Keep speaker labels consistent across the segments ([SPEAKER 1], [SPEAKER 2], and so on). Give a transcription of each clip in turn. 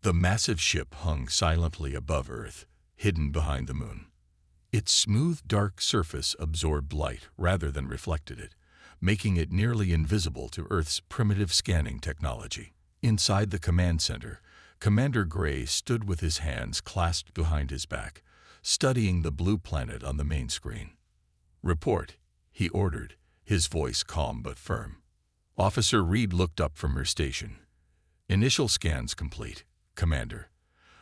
[SPEAKER 1] The massive ship hung silently above Earth, hidden behind the moon. Its smooth, dark surface absorbed light rather than reflected it, making it nearly invisible to Earth's primitive scanning technology. Inside the command center, Commander Gray stood with his hands clasped behind his back, studying the blue planet on the main screen. "Report," he ordered, his voice calm but firm. Officer Reed looked up from her station. "Initial scans complete, Commander.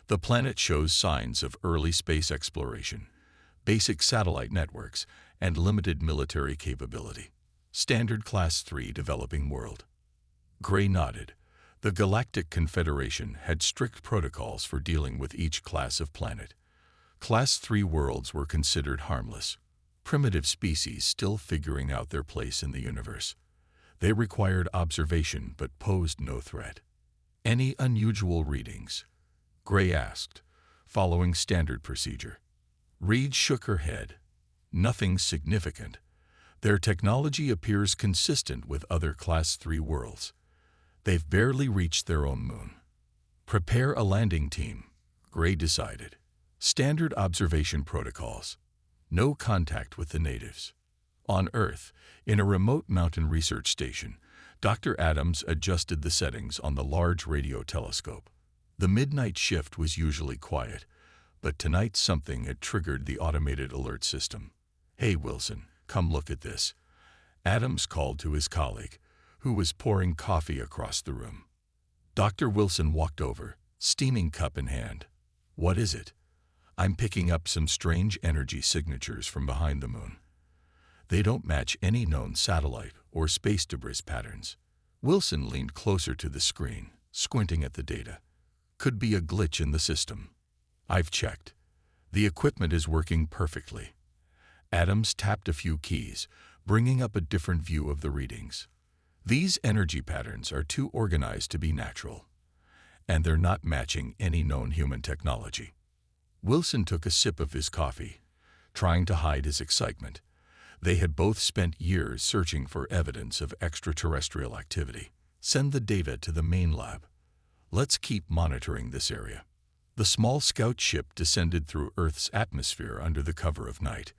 [SPEAKER 1] The planet shows signs of early space exploration, basic satellite networks, and limited military capability. Standard Class 3 developing world." Gray nodded. The Galactic Confederation had strict protocols for dealing with each class of planet. Class 3 worlds were considered harmless, primitive species still figuring out their place in the universe. They required observation but posed no threat. "Any unusual readings?" Gray asked, following standard procedure. Reed shook her head. "Nothing significant. Their technology appears consistent with other Class 3 worlds. They've barely reached their own moon." "Prepare a landing team," Gray decided. "Standard observation protocols. No contact with the natives." On Earth, in a remote mountain research station, Dr. Adams adjusted the settings on the large radio telescope. The midnight shift was usually quiet, but tonight something had triggered the automated alert system. "Hey, Wilson, come look at this," Adams called to his colleague, who was pouring coffee across the room. Dr. Wilson walked over, steaming cup in hand. "What is it?" "I'm picking up some strange energy signatures from behind the moon. They don't match any known satellite or space debris patterns." Wilson leaned closer to the screen, squinting at the data. "Could be a glitch in the system. I've checked. The equipment is working perfectly." Adams tapped a few keys, bringing up a different view of the readings. "These energy patterns are too organized to be natural, and they're not matching any known human technology." Wilson took a sip of his coffee, trying to hide his excitement. They had both spent years searching for evidence of extraterrestrial activity. "Send the data to the main lab. Let's keep monitoring this area." The small scout ship descended through Earth's atmosphere under the cover of night.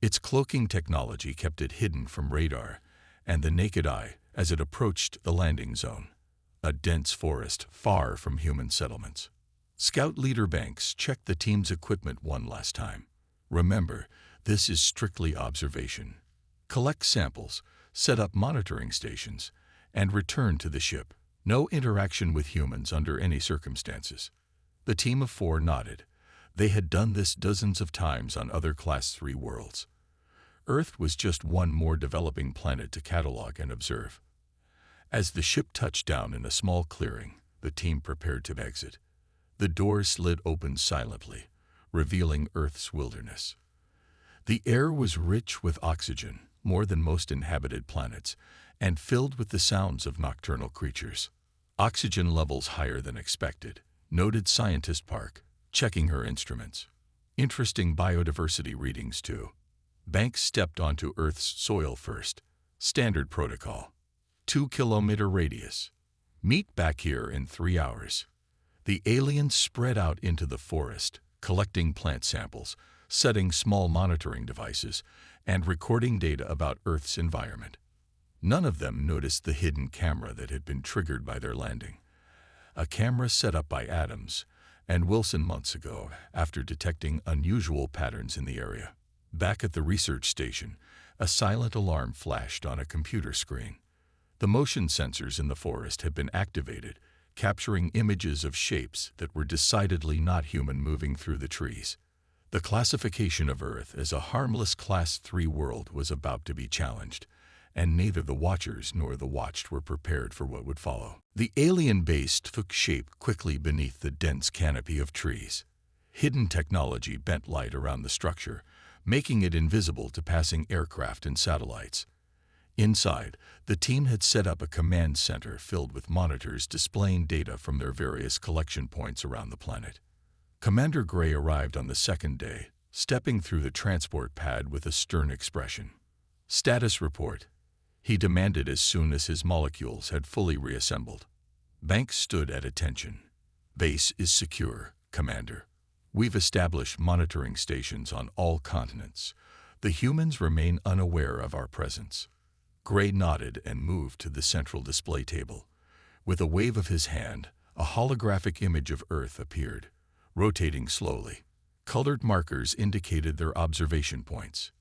[SPEAKER 1] Its cloaking technology kept it hidden from radar and the naked eye as it approached the landing zone, a dense forest far from human settlements. Scout Leader Banks checked the team's equipment one last time. "Remember, this is strictly observation. Collect samples, set up monitoring stations, and return to the ship. No interaction with humans under any circumstances." The team of 4 nodded. They had done this dozens of times on other Class 3 worlds. Earth was just one more developing planet to catalog and observe. As the ship touched down in a small clearing, the team prepared to exit. The doors slid open silently, revealing Earth's wilderness. The air was rich with oxygen, more than most inhabited planets, and filled with the sounds of nocturnal creatures. "Oxygen levels higher than expected," noted Scientist Park, checking her instruments. "Interesting biodiversity readings, too." Banks stepped onto Earth's soil first. Standard protocol. 2-kilometer radius. "Meet back here in 3 hours." The aliens spread out into the forest, collecting plant samples, setting small monitoring devices, and recording data about Earth's environment. None of them noticed the hidden camera that had been triggered by their landing. A camera set up by Adams and Wilson months ago after detecting unusual patterns in the area. Back at the research station, a silent alarm flashed on a computer screen. The motion sensors in the forest had been activated, capturing images of shapes that were decidedly not human moving through the trees. The classification of Earth as a harmless Class 3 world was about to be challenged, and neither the Watchers nor the Watched were prepared for what would follow. The alien base took shape quickly beneath the dense canopy of trees. Hidden technology bent light around the structure, making it invisible to passing aircraft and satellites. Inside, the team had set up a command center filled with monitors displaying data from their various collection points around the planet. Commander Gray arrived on the second day, stepping through the transport pad with a stern expression. "Status report," he demanded as soon as his molecules had fully reassembled. Banks stood at attention. Base is secure, Commander. We've established monitoring stations on all continents. The humans remain unaware of our presence. Gray nodded and moved to the central display table. With a wave of his hand, a holographic image of Earth appeared, rotating slowly. Colored markers indicated their observation points.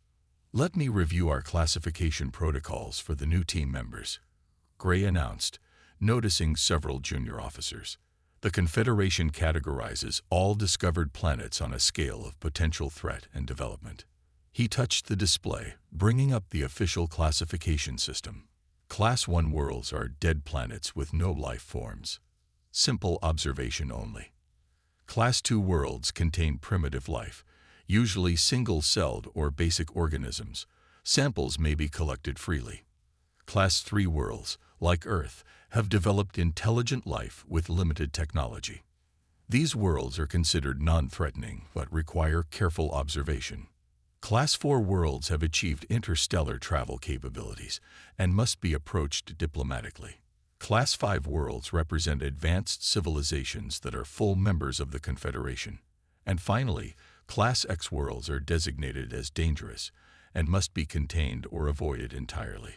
[SPEAKER 1] Let me review our classification protocols for the new team members, Gray announced, noticing several junior officers. The Confederation categorizes all discovered planets on a scale of potential threat and development. He touched the display, bringing up the official classification system. Class 1 worlds are dead planets with no life forms. Simple observation only. Class 2 worlds contain primitive life, usually single-celled or basic organisms. Samples may be collected freely. Class 3 worlds, like Earth, have developed intelligent life with limited technology. These worlds are considered non-threatening but require careful observation. Class 4 worlds have achieved interstellar travel capabilities and must be approached diplomatically. Class 5 worlds represent advanced civilizations that are full members of the Confederation. And finally, Class X worlds are designated as dangerous and must be contained or avoided entirely.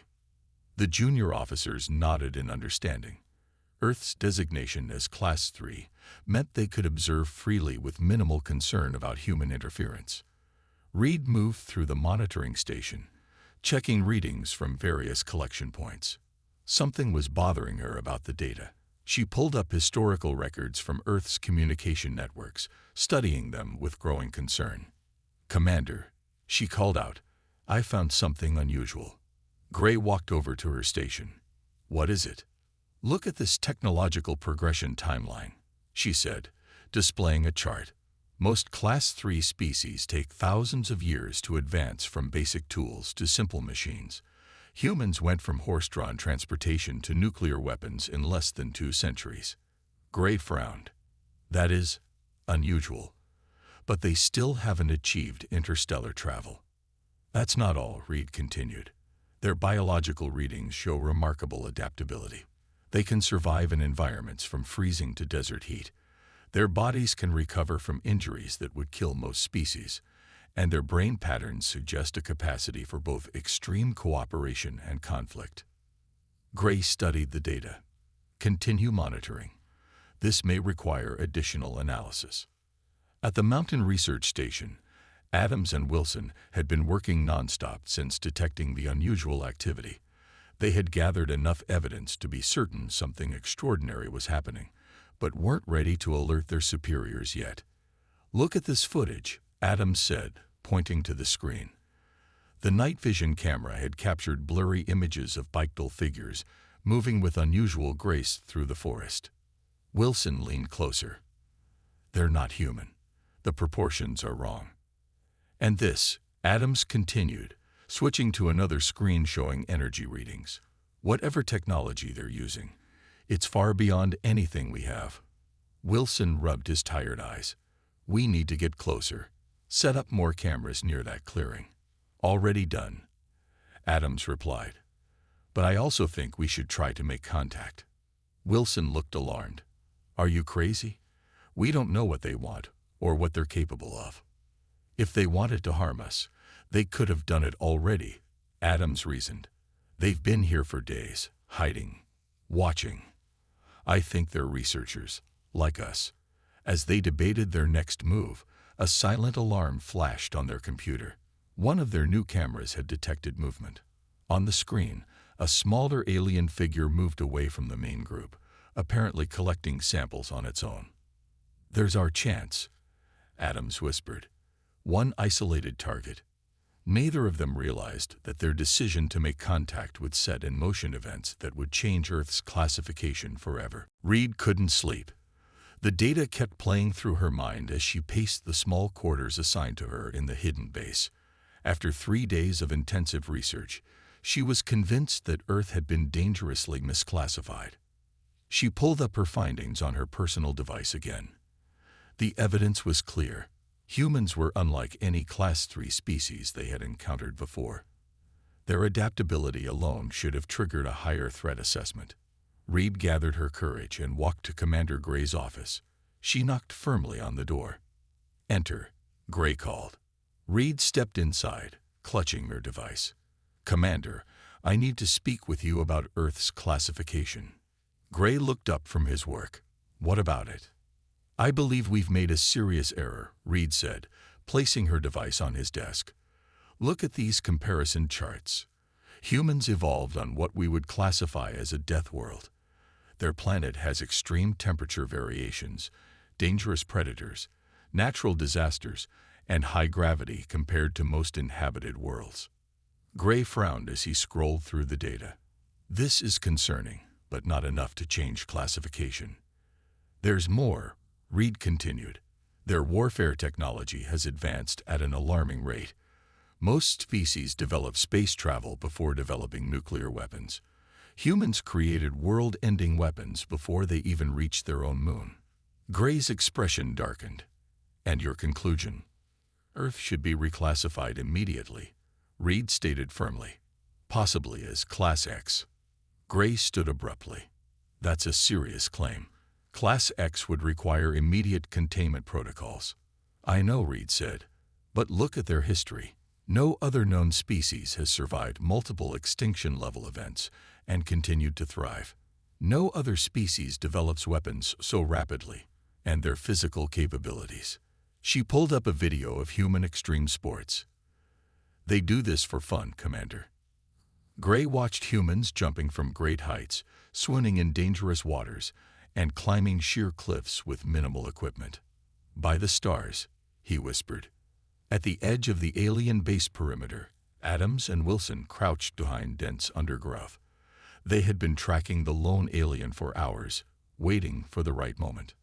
[SPEAKER 1] The junior officers nodded in understanding. Earth's designation as Class 3 meant they could observe freely with minimal concern about human interference. Reed moved through the monitoring station, checking readings from various collection points. Something was bothering her about the data. She pulled up historical records from Earth's communication networks, studying them with growing concern. "Commander," she called out, "I found something unusual." Gray walked over to her station. "What is it?" "Look at this technological progression timeline," she said, displaying a chart. Most Class 3 species take thousands of years to advance from basic tools to simple machines. Humans went from horse-drawn transportation to nuclear weapons in less than 2 centuries. Gray frowned. "That is unusual. But they still haven't achieved interstellar travel." "That's not all," Reed continued. "Their biological readings show remarkable adaptability. They can survive in environments from freezing to desert heat. Their bodies can recover from injuries that would kill most species, and their brain patterns suggest a capacity for both extreme cooperation and conflict." Gray studied the data. "Continue monitoring. This may require additional analysis." At the Mountain Research Station, Adams and Wilson had been working nonstop since detecting the unusual activity. They had gathered enough evidence to be certain something extraordinary was happening, but weren't ready to alert their superiors yet. "Look at this footage," Adams said, pointing to the screen. The night vision camera had captured blurry images of bipedal figures moving with unusual grace through the forest. Wilson leaned closer. "They're not human. The proportions are wrong." "And this," Adams continued, switching to another screen showing energy readings. "Whatever technology they're using, it's far beyond anything we have." Wilson rubbed his tired eyes. "We need to get closer. Set up more cameras near that clearing." "Already done," Adams replied. "But I also think we should try to make contact." Wilson looked alarmed. "Are you crazy? We don't know what they want or what they're capable of." "If they wanted to harm us, they could have done it already," Adams reasoned. "They've been here for days, hiding, watching. I think they're researchers, like us." As they debated their next move, a silent alarm flashed on their computer. One of their new cameras had detected movement. On the screen, a smaller alien figure moved away from the main group, apparently collecting samples on its own. "There's our chance," Adams whispered. "One isolated target." Neither of them realized that their decision to make contact would set in motion events that would change Earth's classification forever. Reed couldn't sleep. The data kept playing through her mind as she paced the small quarters assigned to her in the hidden base. After 3 days of intensive research, she was convinced that Earth had been dangerously misclassified. She pulled up her findings on her personal device again. The evidence was clear. Humans were unlike any Class 3 species they had encountered before. Their adaptability alone should have triggered a higher threat assessment. Reed gathered her courage and walked to Commander Gray's office. She knocked firmly on the door. "Enter," Gray called. Reed stepped inside, clutching her device. "Commander, I need to speak with you about Earth's classification." Gray looked up from his work. "What about it?" "I believe we've made a serious error," Reed said, placing her device on his desk. "Look at these comparison charts. Humans evolved on what we would classify as a death world. Their planet has extreme temperature variations, dangerous predators, natural disasters, and high gravity compared to most inhabited worlds." Gray frowned as he scrolled through the data. "This is concerning, but not enough to change classification." "There's more," Reed continued. "Their warfare technology has advanced at an alarming rate. Most species develop space travel before developing nuclear weapons. Humans created world-ending weapons before they even reached their own moon." Gray's expression darkened. "And your conclusion?" "Earth should be reclassified immediately," Reed stated firmly. "Possibly as Class X." Gray stood abruptly. "That's a serious claim. Class X would require immediate containment protocols." "I know," Reed said, "but look at their history. No other known species has survived multiple extinction-level events and continued to thrive. No other species develops weapons so rapidly, and their physical capabilities." She pulled up a video of human extreme sports. "They do this for fun, Commander." Gray watched humans jumping from great heights, swimming in dangerous waters, and climbing sheer cliffs with minimal equipment. "By the stars," he whispered. At the edge of the alien base perimeter, Adams and Wilson crouched behind dense undergrowth. They had been tracking the lone alien for hours, waiting for the right moment.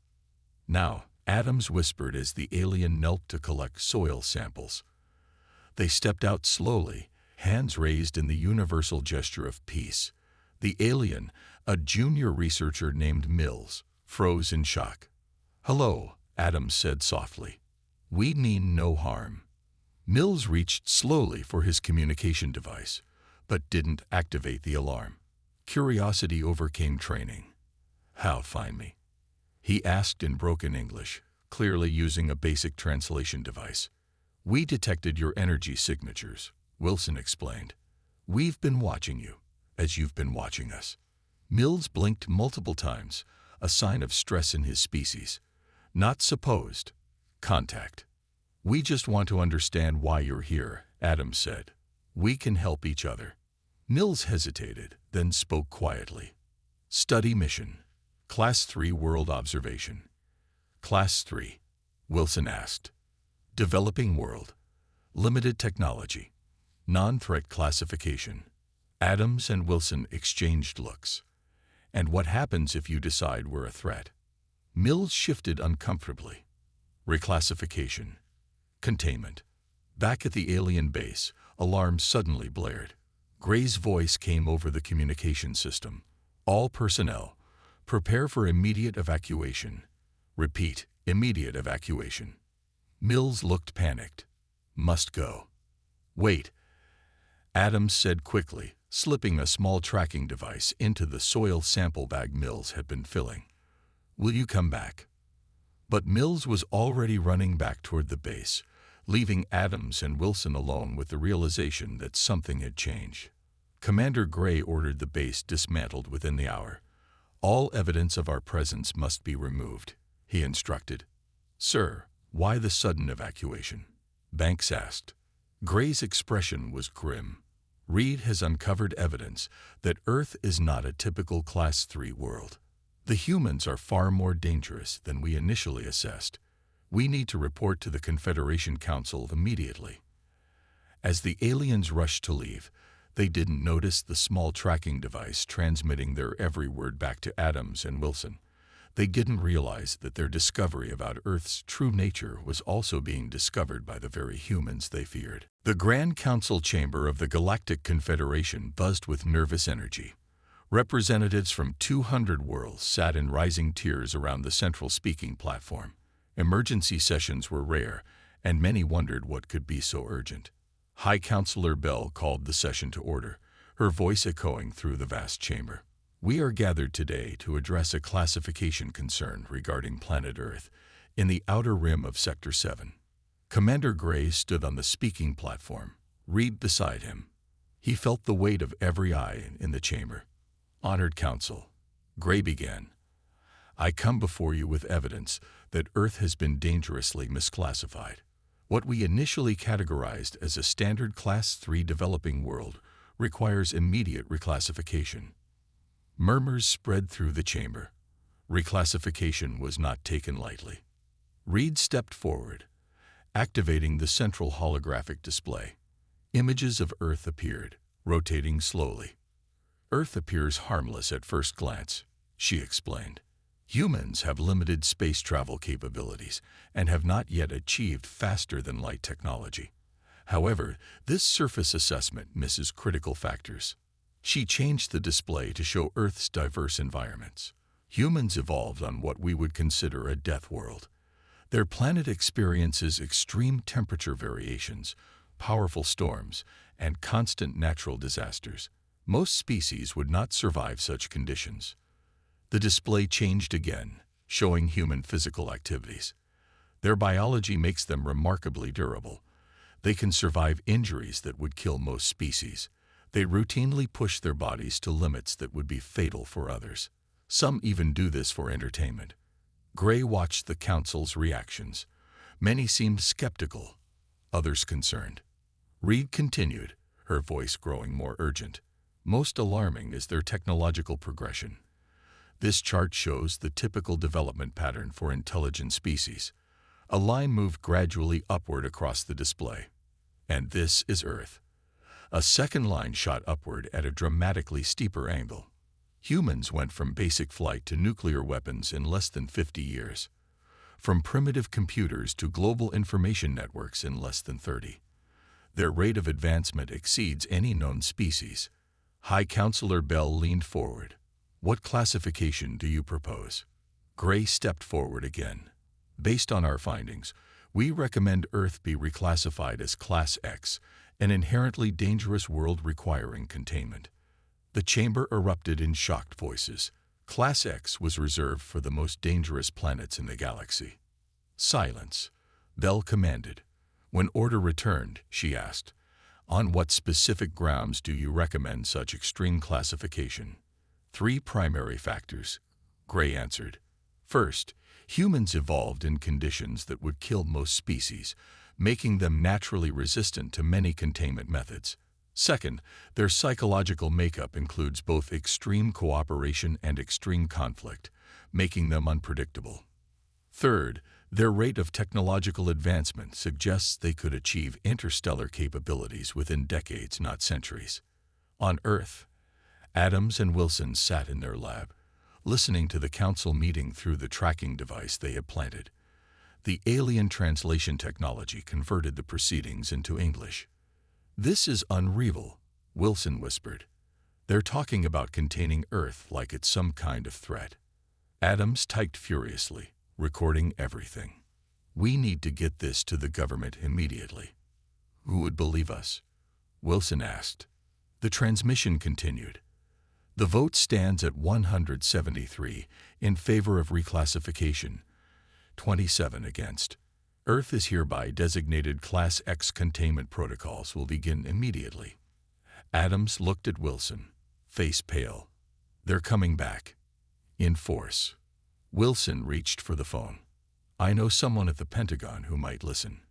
[SPEAKER 1] "Now," Adams whispered as the alien knelt to collect soil samples. They stepped out slowly, hands raised in the universal gesture of peace. The alien, a junior researcher named Mills, froze in shock. "Hello," Adams said softly. "We mean no harm." Mills reached slowly for his communication device, but didn't activate the alarm. Curiosity overcame training. "How find me?" he asked in broken English, clearly using a basic translation device. "We detected your energy signatures," Wilson explained. "We've been watching you, as you've been watching us." Mills blinked multiple times, a sign of stress in his species. "Not supposed. Contact." "We just want to understand why you're here," Adams said. "We can help each other." Mills hesitated, then spoke quietly. "Study mission. Class 3 world observation." "Class 3?" Wilson asked. "Developing world. Limited technology. Non-threat classification." Adams and Wilson exchanged looks. "And what happens if you decide we're a threat?" Mills shifted uncomfortably. "Reclassification. Containment." Back at the alien base, alarms suddenly blared. Gray's voice came over the communication system. "All personnel, prepare for immediate evacuation. Repeat, immediate evacuation." Mills looked panicked. "Must go." "Wait," Adams said quickly, slipping a small tracking device into the soil sample bag Mills had been filling. "Will you come back?" But Mills was already running back toward the base, leaving Adams and Wilson alone with the realization that something had changed. Commander Gray ordered the base dismantled within the hour. "All evidence of our presence must be removed," he instructed. "Sir, why the sudden evacuation?" Banks asked. Gray's expression was grim. "Reed has uncovered evidence that Earth is not a typical Class 3 world. The humans are far more dangerous than we initially assessed. We need to report to the Confederation Council immediately." As the aliens rushed to leave, they didn't notice the small tracking device transmitting their every word back to Adams and Wilson. They didn't realize that their discovery about Earth's true nature was also being discovered by the very humans they feared. The Grand Council chamber of the Galactic Confederation buzzed with nervous energy. Representatives from 200 worlds sat in rising tiers around the central speaking platform. Emergency sessions were rare, and many wondered what could be so urgent. High Counselor Bell called the session to order, her voice echoing through the vast chamber. We are gathered today to address a classification concern regarding planet Earth in the outer rim of Sector 7. Commander Gray stood on the speaking platform, Reed beside him. He felt the weight of every eye in the chamber. Honored Council, Gray began. I come before you with evidence that Earth has been dangerously misclassified. What we initially categorized as a standard Class 3 developing world requires immediate reclassification. Murmurs spread through the chamber. Reclassification was not taken lightly. Reed stepped forward, activating the central holographic display. Images of Earth appeared, rotating slowly. Earth appears harmless at first glance, she explained. Humans have limited space travel capabilities and have not yet achieved faster-than-light technology. However, this surface assessment misses critical factors. She changed the display to show Earth's diverse environments. Humans evolved on what we would consider a death world. Their planet experiences extreme temperature variations, powerful storms, and constant natural disasters. Most species would not survive such conditions. The display changed again, showing human physical activities. Their biology makes them remarkably durable. They can survive injuries that would kill most species. They routinely push their bodies to limits that would be fatal for others. Some even do this for entertainment. Gray watched the Council's reactions. Many seemed skeptical, others concerned. Reed continued, her voice growing more urgent. Most alarming is their technological progression. This chart shows the typical development pattern for intelligent species. A line moved gradually upward across the display. And this is Earth. A second line shot upward at a dramatically steeper angle. Humans went from basic flight to nuclear weapons in less than 50 years. From primitive computers to global information networks in less than 30. Their rate of advancement exceeds any known species. High Counselor Bell leaned forward. What classification do you propose? Gray stepped forward again. Based on our findings, we recommend Earth be reclassified as Class X, an inherently dangerous world requiring containment. The chamber erupted in shocked voices. Class X was reserved for the most dangerous planets in the galaxy. Silence, Bell commanded. When order returned, she asked, on what specific grounds do you recommend such extreme classification? 3 primary factors, Gray answered. First, humans evolved in conditions that would kill most species, making them naturally resistant to many containment methods. Second, their psychological makeup includes both extreme cooperation and extreme conflict, making them unpredictable. Third, their rate of technological advancement suggests they could achieve interstellar capabilities within decades, not centuries. On Earth, Adams and Wilson sat in their lab, listening to the Council meeting through the tracking device they had planted. The alien translation technology converted the proceedings into English. This is unreal, Wilson whispered. They're talking about containing Earth like it's some kind of threat. Adams typed furiously, recording everything. We need to get this to the government immediately. Who would believe us? Wilson asked. The transmission continued. The vote stands at 173 in favor of reclassification, 27 against. Earth is hereby designated Class X. Containment protocols will begin immediately. Adams looked at Wilson, face pale. They're coming back. In force. Wilson reached for the phone. I know someone at the Pentagon who might listen.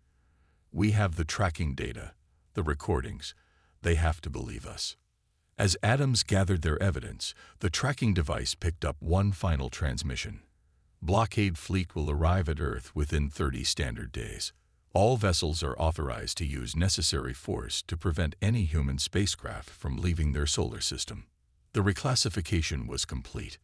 [SPEAKER 1] We have the tracking data, the recordings. They have to believe us. As Adams gathered their evidence, the tracking device picked up one final transmission. Blockade fleet will arrive at Earth within 30 standard days. All vessels are authorized to use necessary force to prevent any human spacecraft from leaving their solar system. The reclassification was complete.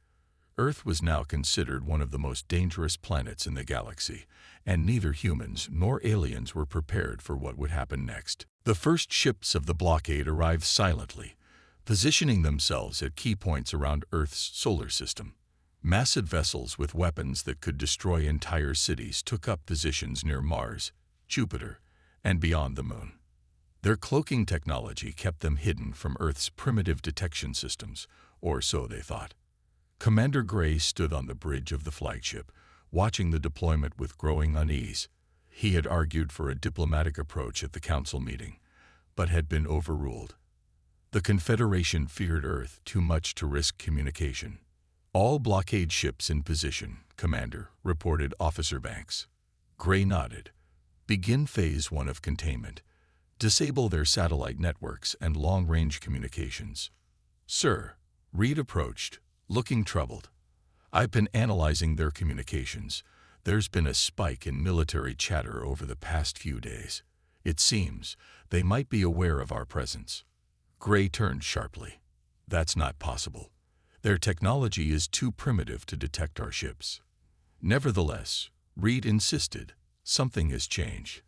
[SPEAKER 1] Earth was now considered one of the most dangerous planets in the galaxy, and neither humans nor aliens were prepared for what would happen next. The first ships of the blockade arrived silently, positioning themselves at key points around Earth's solar system. Massive vessels with weapons that could destroy entire cities took up positions near Mars, Jupiter, and beyond the Moon. Their cloaking technology kept them hidden from Earth's primitive detection systems, or so they thought. Commander Gray stood on the bridge of the flagship, watching the deployment with growing unease. He had argued for a diplomatic approach at the council meeting, but had been overruled. The Confederation feared Earth too much to risk communication. "All blockade ships in position, Commander," reported Officer Banks. Gray nodded. "Begin Phase 1 of containment. Disable their satellite networks and long-range communications." "Sir," Reed approached, looking troubled. "I've been analyzing their communications. There's been a spike in military chatter over the past few days. It seems they might be aware of our presence." Gray turned sharply. "That's not possible. Their technology is too primitive to detect our ships." Nevertheless, Reed insisted, something has changed.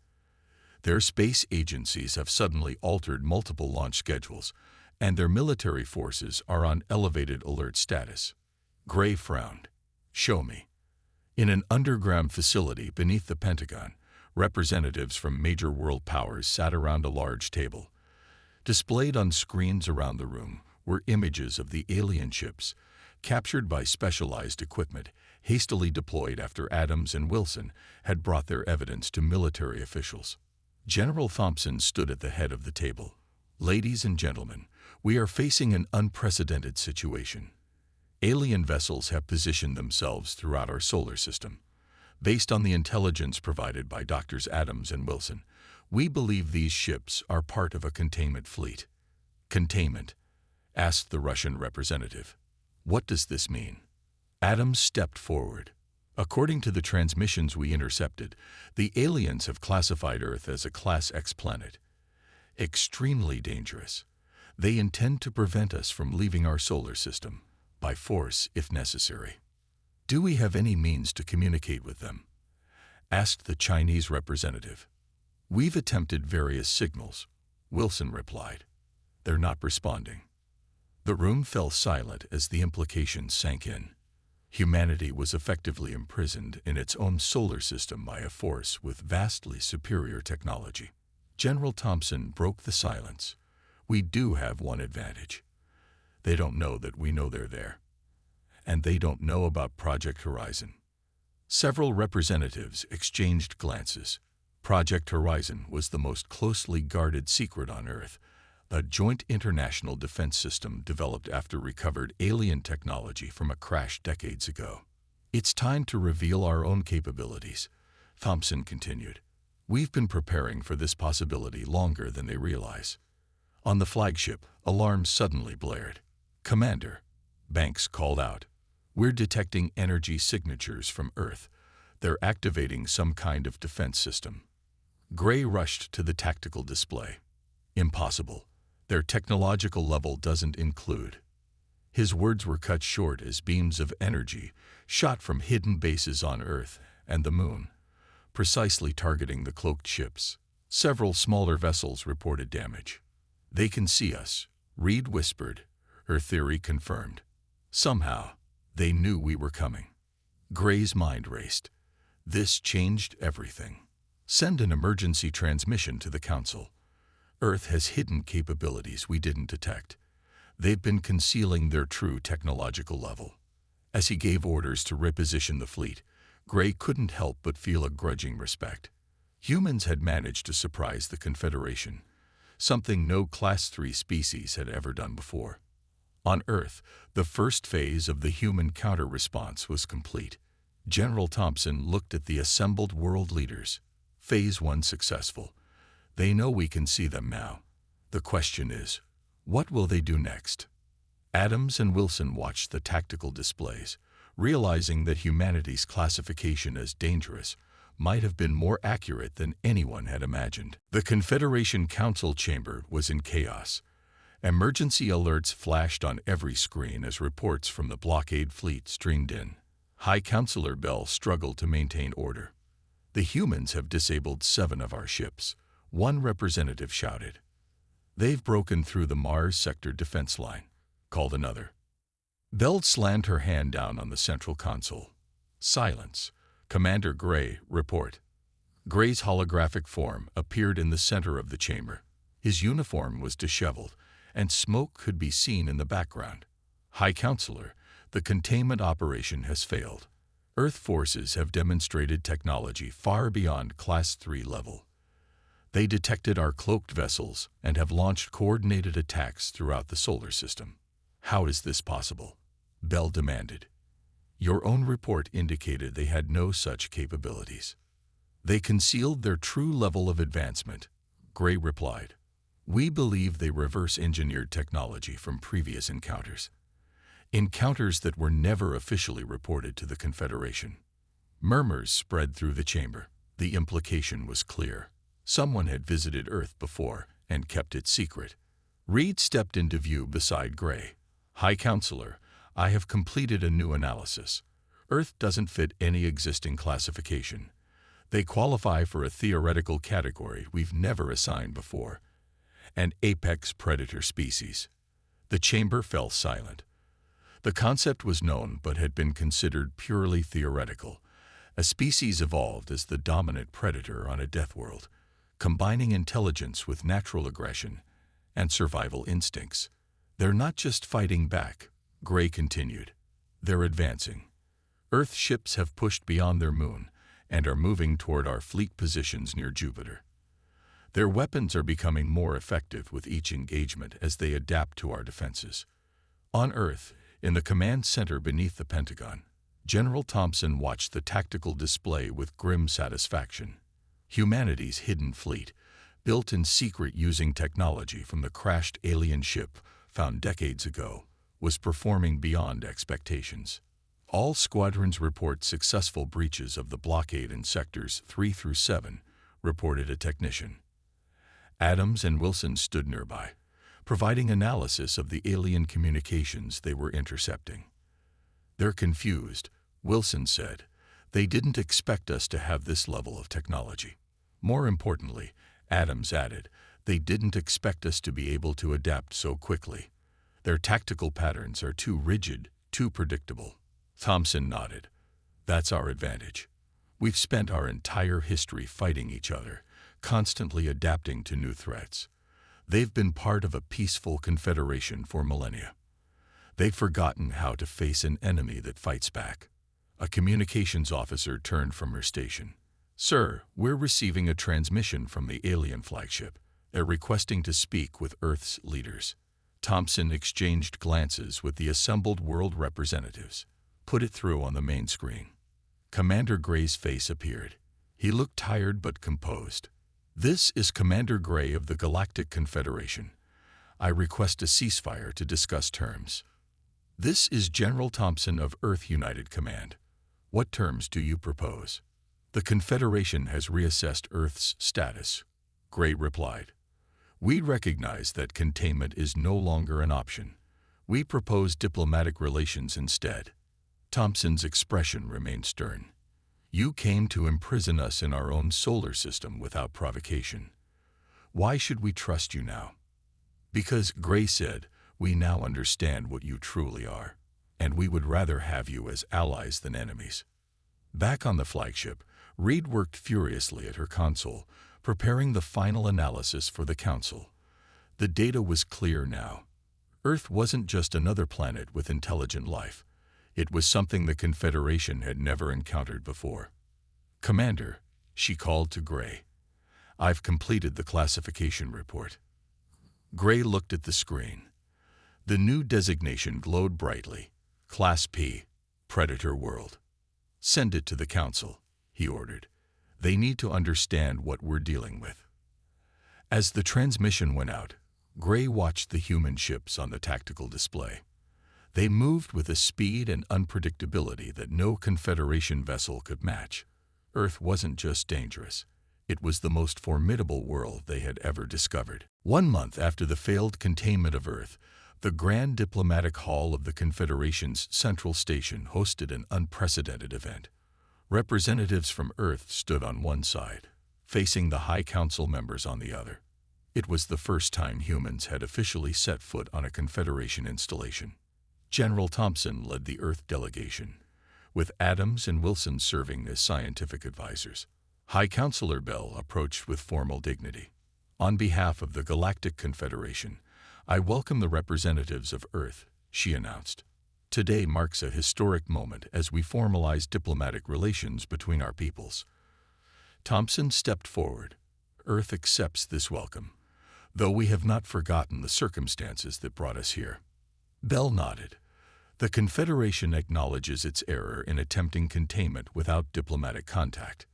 [SPEAKER 1] Their space agencies have suddenly altered multiple launch schedules, and their military forces are on elevated alert status. Gray frowned. "Show me." In an underground facility beneath the Pentagon, representatives from major world powers sat around a large table. Displayed on screens around the room were images of the alien ships, captured by specialized equipment, hastily deployed after Adams and Wilson had brought their evidence to military officials. General Thompson stood at the head of the table. "Ladies and gentlemen, we are facing an unprecedented situation. Alien vessels have positioned themselves throughout our solar system. Based on the intelligence provided by Drs. Adams and Wilson, we believe these ships are part of a containment fleet." "Containment?" asked the Russian representative. "What does this mean?" Adams stepped forward. "According to the transmissions we intercepted, the aliens have classified Earth as a Class X planet. Extremely dangerous. They intend to prevent us from leaving our solar system, by force if necessary." "Do we have any means to communicate with them?" asked the Chinese representative. "We've attempted various signals," Wilson replied. "They're not responding." The room fell silent as the implications sank in. Humanity was effectively imprisoned in its own solar system by a force with vastly superior technology. General Thompson broke the silence. "We do have one advantage. They don't know that we know they're there. And they don't know about Project Horizon." Several representatives exchanged glances. Project Horizon was the most closely guarded secret on Earth, a joint international defense system developed after recovered alien technology from a crash decades ago. "It's time to reveal our own capabilities," Thompson continued. "We've been preparing for this possibility longer than they realize." On the flagship, alarms suddenly blared. "Commander," Banks called out, "we're detecting energy signatures from Earth. They're activating some kind of defense system." Gray rushed to the tactical display. "Impossible. Their technological level doesn't include." His words were cut short as beams of energy shot from hidden bases on Earth and the Moon, precisely targeting the cloaked ships. Several smaller vessels reported damage. "They can see us," Reed whispered, her theory confirmed. "Somehow, they knew we were coming." Gray's mind raced. This changed everything. "Send an emergency transmission to the Council. Earth has hidden capabilities we didn't detect. They've been concealing their true technological level." As he gave orders to reposition the fleet, Gray couldn't help but feel a grudging respect. Humans had managed to surprise the Confederation, something no Class 3 species had ever done before. On Earth, the first phase of the human counter-response was complete. General Thompson looked at the assembled world leaders. Phase 1 successful. They know we can see them now. The question is, what will they do next? Adams and Wilson watched the tactical displays, realizing that humanity's classification as dangerous might have been more accurate than anyone had imagined. The Confederation Council chamber was in chaos. Emergency alerts flashed on every screen as reports from the blockade fleet streamed in. High Counselor Bell struggled to maintain order. "The humans have disabled 7 of our ships," one representative shouted. "They've broken through the Mars sector defense line," called another. Bell slammed her hand down on the central console. "Silence. Commander Gray, report." Gray's holographic form appeared in the center of the chamber. His uniform was disheveled, and smoke could be seen in the background. High Counselor, the containment operation has failed. Earth forces have demonstrated technology far beyond Class 3 level. They detected our cloaked vessels and have launched coordinated attacks throughout the solar system. How is this possible? Bell demanded. Your own report indicated they had no such capabilities. They concealed their true level of advancement, Gray replied. We believe they reverse-engineered technology from previous encounters. Encounters that were never officially reported to the Confederation. Murmurs spread through the chamber. The implication was clear. Someone had visited Earth before and kept it secret. Reed stepped into view beside Gray. High Counselor, I have completed a new analysis. Earth doesn't fit any existing classification. They qualify for a theoretical category we've never assigned before, an apex predator species. The chamber fell silent. The concept was known but had been considered purely theoretical. A species evolved as the dominant predator on a death world, combining intelligence with natural aggression and survival instincts. They're not just fighting back, Gray continued. They're advancing. Earth ships have pushed beyond their moon and are moving toward our fleet positions near Jupiter. Their weapons are becoming more effective with each engagement as they adapt to our defenses. On Earth, in the command center beneath the Pentagon, General Thompson watched the tactical display with grim satisfaction. Humanity's hidden fleet, built in secret using technology from the crashed alien ship found decades ago, was performing beyond expectations. All squadrons report successful breaches of the blockade in sectors 3 through 7, reported a technician. Adams and Wilson stood nearby, providing analysis of the alien communications they were intercepting. They're confused, Wilson said. They didn't expect us to have this level of technology. More importantly, Adams added, they didn't expect us to be able to adapt so quickly. Their tactical patterns are too rigid, too predictable. Thompson nodded. That's our advantage. We've spent our entire history fighting each other, constantly adapting to new threats. They've been part of a peaceful confederation for millennia. They've forgotten how to face an enemy that fights back. A communications officer turned from her station. Sir, we're receiving a transmission from the alien flagship. They're requesting to speak with Earth's leaders. Thompson exchanged glances with the assembled world representatives. Put it through on the main screen. Commander Gray's face appeared. He looked tired but composed. This is Commander Gray of the Galactic Confederation. I request a ceasefire to discuss terms. This is General Thompson of Earth United Command. What terms do you propose? The Confederation has reassessed Earth's status, Gray replied. We recognize that containment is no longer an option. We propose diplomatic relations instead. Thompson's expression remained stern. You came to imprison us in our own solar system without provocation. Why should we trust you now? Because, Gray said, we now understand what you truly are, and we would rather have you as allies than enemies. Back on the flagship, Reed worked furiously at her console, preparing the final analysis for the Council. The data was clear now. Earth wasn't just another planet with intelligent life. It was something the Confederation had never encountered before. Commander, she called to Gray. I've completed the classification report. Gray looked at the screen. The new designation glowed brightly. Class P, Predator World. Send it to the Council, he ordered. They need to understand what we're dealing with. As the transmission went out, Gray watched the human ships on the tactical display. They moved with a speed and unpredictability that no Confederation vessel could match. Earth wasn't just dangerous. It was the most formidable world they had ever discovered. 1 month after the failed containment of Earth, the Grand Diplomatic Hall of the Confederation's Central Station hosted an unprecedented event. Representatives from Earth stood on one side, facing the High Council members on the other. It was the first time humans had officially set foot on a Confederation installation. General Thompson led the Earth delegation, with Adams and Wilson serving as scientific advisors. High Counselor Bell approached with formal dignity. On behalf of the Galactic Confederation, I welcome the representatives of Earth, she announced. Today marks a historic moment as we formalize diplomatic relations between our peoples. Thompson stepped forward. Earth accepts this welcome, though we have not forgotten the circumstances that brought us here. Bell nodded. The Confederation acknowledges its error in attempting containment without diplomatic contact.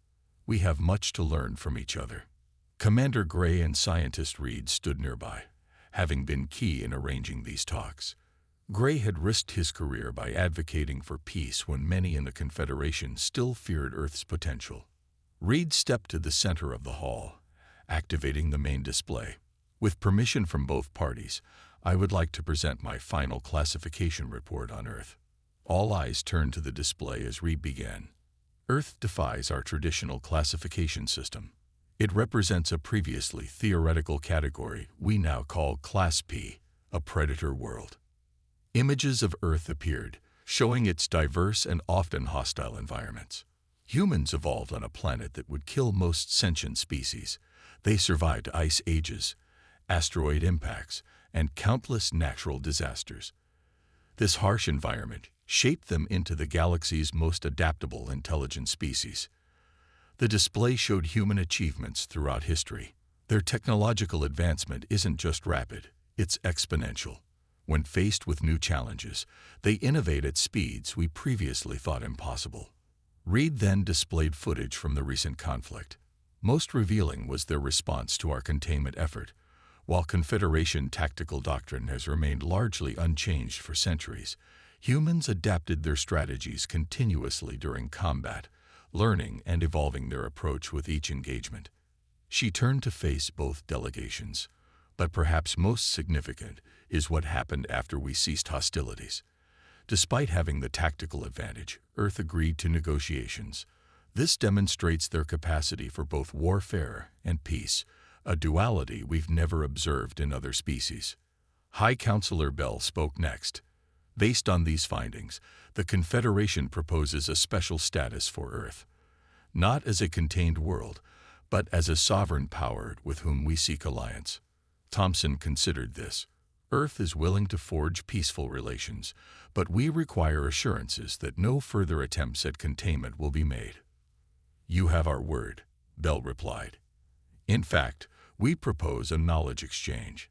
[SPEAKER 1] We have much to learn from each other. Commander Gray and Scientist Reed stood nearby, having been key in arranging these talks. Gray had risked his career by advocating for peace when many in the Confederation still feared Earth's potential. Reed stepped to the center of the hall, activating the main display. With permission from both parties, I would like to present my final classification report on Earth. All eyes turned to the display as Reed began. Earth defies our traditional classification system. It represents a previously theoretical category we now call Class P, a predator world. Images of Earth appeared, showing its diverse and often hostile environments. Humans evolved on a planet that would kill most sentient species. They survived ice ages, asteroid impacts, and countless natural disasters. This harsh environment shaped them into the galaxy's most adaptable intelligent species. The display showed human achievements throughout history. Their technological advancement isn't just rapid, it's exponential. When faced with new challenges, they innovate at speeds we previously thought impossible. Reed then displayed footage from the recent conflict. Most revealing was their response to our containment effort. While Confederation tactical doctrine has remained largely unchanged for centuries, humans adapted their strategies continuously during combat, learning and evolving their approach with each engagement. She turned to face both delegations, but perhaps most significant is what happened after we ceased hostilities. Despite having the tactical advantage, Earth agreed to negotiations. This demonstrates their capacity for both warfare and peace, a duality we've never observed in other species. High Counselor Bell spoke next. Based on these findings, the Confederation proposes a special status for Earth, not as a contained world, but as a sovereign power with whom we seek alliance. Thompson considered this. Earth is willing to forge peaceful relations, but we require assurances that no further attempts at containment will be made. You have our word, Bell replied. In fact, we propose a knowledge exchange.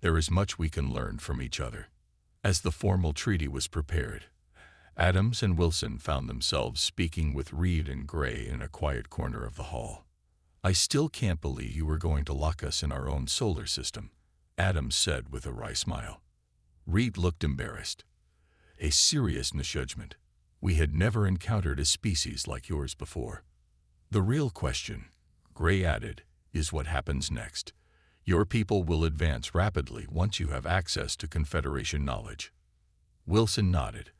[SPEAKER 1] There is much we can learn from each other. As the formal treaty was prepared, Adams and Wilson found themselves speaking with Reed and Gray in a quiet corner of the hall. I still can't believe you were going to lock us in our own solar system, Adams said with a wry smile. Reed looked embarrassed. A serious misjudgment. We had never encountered a species like yours before. The real question, Gray added, is what happens next. Your people will advance rapidly once you have access to Confederation knowledge. Wilson nodded.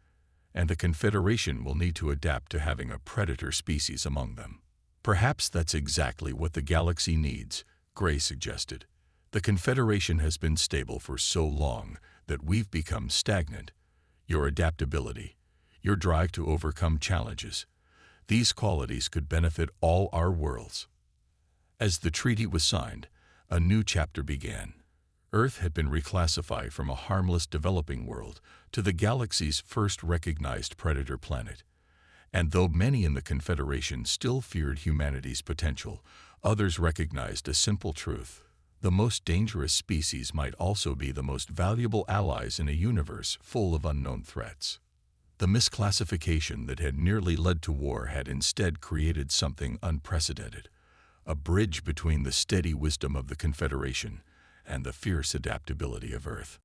[SPEAKER 1] And the Confederation will need to adapt to having a predator species among them. Perhaps that's exactly what the galaxy needs, Gray suggested. The Confederation has been stable for so long that we've become stagnant. Your adaptability, your drive to overcome challenges, these qualities could benefit all our worlds. As the treaty was signed, a new chapter began. Earth had been reclassified from a harmless developing world to the galaxy's first recognized predator planet. And though many in the Confederation still feared humanity's potential, others recognized a simple truth. The most dangerous species might also be the most valuable allies in a universe full of unknown threats. The misclassification that had nearly led to war had instead created something unprecedented, a bridge between the steady wisdom of the Confederation and the fierce adaptability of Earth.